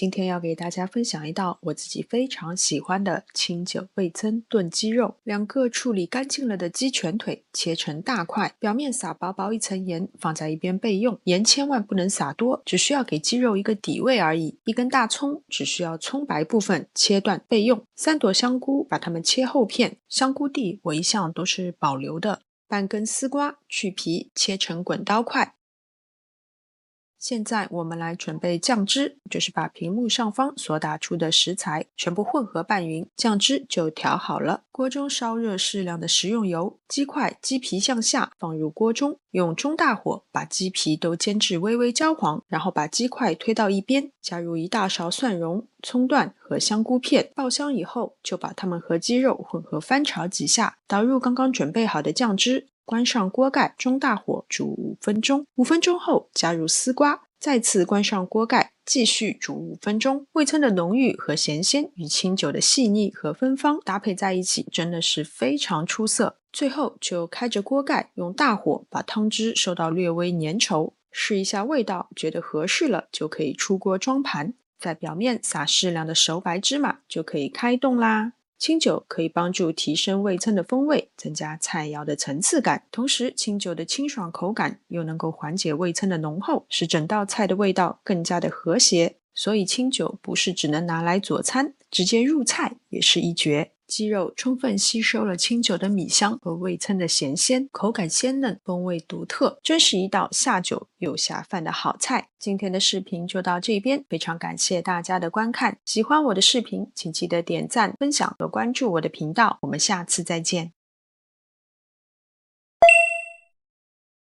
今天要给大家分享一道我自己非常喜欢的清酒味噌炖鸡肉。2个处理干净了的鸡全腿切成大块，表面撒薄薄一层盐，放在一边备用。盐千万不能撒多，只需要给鸡肉一个底味而已。1根大葱，只需要葱白部分切断备用。3朵香菇，把它们切厚片，香菇蒂我一向都是保留的。半根丝瓜，去皮切成滚刀块。现在我们来准备酱汁，就是把屏幕上方所打出的食材全部混合拌匀，酱汁就调好了。锅中烧热适量的食用油，鸡块、鸡皮向下放入锅中，用中大火把鸡皮都煎至微微焦黄，然后把鸡块推到一边，加入1大勺蒜蓉、葱段和香菇片，爆香以后就把它们和鸡肉混合翻炒几下，倒入刚刚准备好的酱汁，关上锅盖，中大火煮5分钟。5分钟后加入丝瓜，再次关上锅盖，继续煮5分钟。味噌的浓郁和咸鲜与清酒的细腻和芬芳搭配在一起，真的是非常出色。最后就开着锅盖，用大火把汤汁收到略微粘稠，试一下味道，觉得合适了就可以出锅装盘，在表面撒适量的熟白芝麻，就可以开动啦。清酒可以帮助提升味噌的风味，增加菜肴的层次感，同时清酒的清爽口感又能够缓解味噌的浓厚，使整道菜的味道更加的和谐。所以清酒不是只能拿来佐餐，直接入菜也是一绝。鸡肉充分吸收了清酒的米香和味噌的咸鲜，口感鲜嫩，风味独特，真是一道下酒又下饭的好菜。今天的视频就到这边，非常感谢大家的观看。喜欢我的视频，请记得点赞、分享和关注我的频道。我们下次再见。